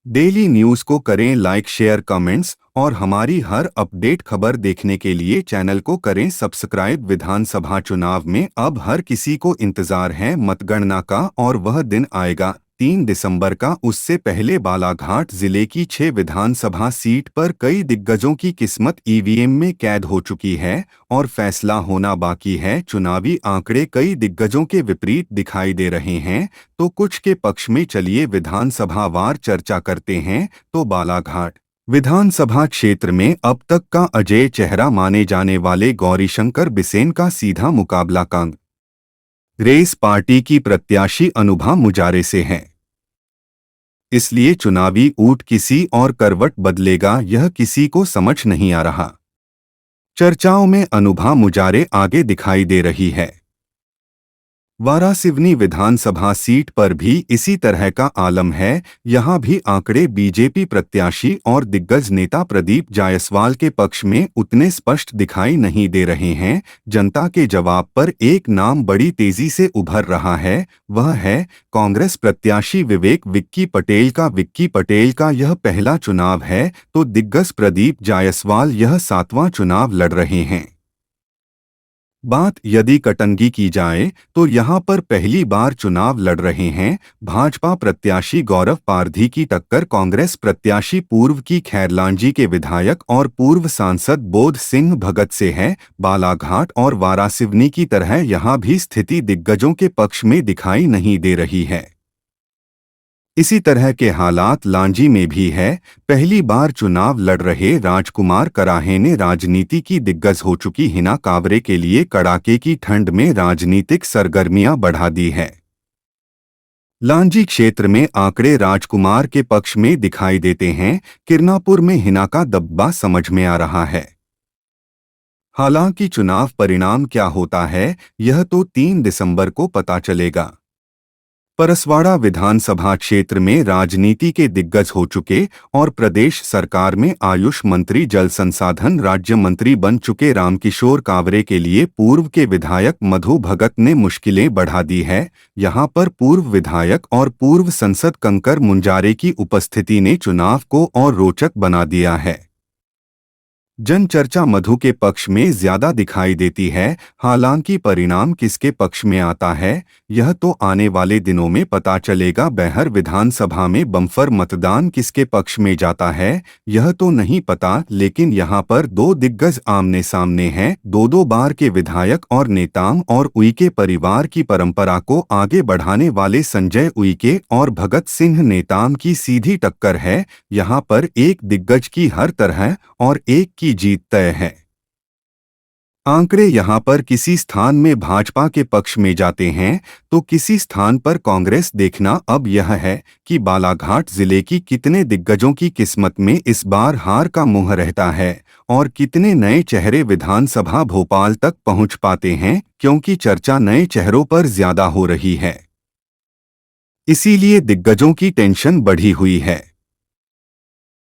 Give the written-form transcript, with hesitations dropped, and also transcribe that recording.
Daily news को करें like share comments और हमारी हर अपडेट खबर देखने के लिए चैनल को करें सब्सक्राइब। विधानसभा चुनाव में अब हर किसी को इंतजार है मतगणना का और वह दिन आएगा 3 दिसंबर का। उससे पहले बालाघाट जिले की 6 विधानसभा सीट पर कई दिग्गजों की किस्मत ईवीएम में कैद हो चुकी है और फैसला होना बाकी है। चुनावी आंकड़े कई दिग्गजों के विपरीत दिखाई दे रहे हैं तो कुछ के पक्ष में। चलिए विधानसभा वार चर्चा करते हैं। तो बालाघाट विधानसभा क्षेत्र में अब तक का अजय चेहरा माने जाने वाले गौरीशंकर बिसेन का सीधा मुकाबला कांग्रेस पार्टी की प्रत्याशी अनुभा मुजारे से है। इसलिए चुनावी ऊंट किसी और करवट बदलेगा यह किसी को समझ नहीं आ रहा। चर्चाओं में अनुभा मुजारे आगे दिखाई दे रही है। वारासिवनी विधानसभा सीट पर भी इसी तरह का आलम है। यहां भी आंकड़े बीजेपी प्रत्याशी और दिग्गज नेता प्रदीप जायसवाल के पक्ष में उतने स्पष्ट दिखाई नहीं दे रहे हैं। जनता के जवाब पर एक नाम बड़ी तेजी से उभर रहा है, वह है कांग्रेस प्रत्याशी विवेक विक्की पटेल का। विक्की पटेल का यह पहला चुनाव है तो दिग्गज प्रदीप जायसवाल यह 7वां चुनाव लड़ रहे हैं। बात यदि कटंगी की जाए तो यहां पर पहली बार चुनाव लड़ रहे हैं भाजपा प्रत्याशी गौरव पारधी की टक्कर कांग्रेस प्रत्याशी पूर्व की खैरलांजी के विधायक और पूर्व सांसद बोध सिंह भगत से है। बालाघाट और वारासिवनी की तरह यहां भी स्थिति दिग्गजों के पक्ष में दिखाई नहीं दे रही है। इसी तरह के हालात लांजी में भी है। पहली बार चुनाव लड़ रहे राजकुमार कराहे ने राजनीति की दिग्गज हो चुकी हिना कांवरे के लिए कड़ाके की ठंड में राजनीतिक सरगर्मियां बढ़ा दी है। लांजी क्षेत्र में आंकड़े राजकुमार के पक्ष में दिखाई देते हैं। किरनापुर में हिना का दबदबा समझ में आ रहा है। हालांकि चुनाव परिणाम क्या होता है यह तो 3 दिसंबर को पता चलेगा। परसवाड़ा विधानसभा क्षेत्र में राजनीति के दिग्गज हो चुके और प्रदेश सरकार में आयुष मंत्री जल संसाधन राज्य मंत्री बन चुके रामकिशोर कांवरे के लिए पूर्व के विधायक मधु भगत ने मुश्किलें बढ़ा दी है। यहां पर पूर्व विधायक और पूर्व सांसद कंकर मुंजारे की उपस्थिति ने चुनाव को और रोचक बना दिया है। जन चर्चा मधु के पक्ष में ज्यादा दिखाई देती है। हालांकि परिणाम किसके पक्ष में आता है यह तो आने वाले दिनों में पता चलेगा। बैहर विधानसभा में बम्पर मतदान किसके पक्ष में जाता है यह तो नहीं पता, लेकिन यहां पर 2 दिग्गज आमने सामने हैं। 2 बार के विधायक और नेताम और उइके परिवार की परंपरा को आगे बढ़ाने वाले संजय उइके और भगत सिंह नेताम की सीधी टक्कर है। यहां पर एक दिग्गज की हर तरह और एक की जीत तय है। आंकड़े यहां पर किसी स्थान में भाजपा के पक्ष में जाते हैं तो किसी स्थान पर कांग्रेस। देखना अब यह है कि बालाघाट जिले की कितने दिग्गजों की किस्मत में इस बार हार का मुंह रहता है और कितने नए चेहरे विधानसभा भोपाल तक पहुंच पाते हैं, क्योंकि चर्चा नए चेहरों पर ज्यादा हो रही है। इसीलिए दिग्गजों की टेंशन बढ़ी हुई है।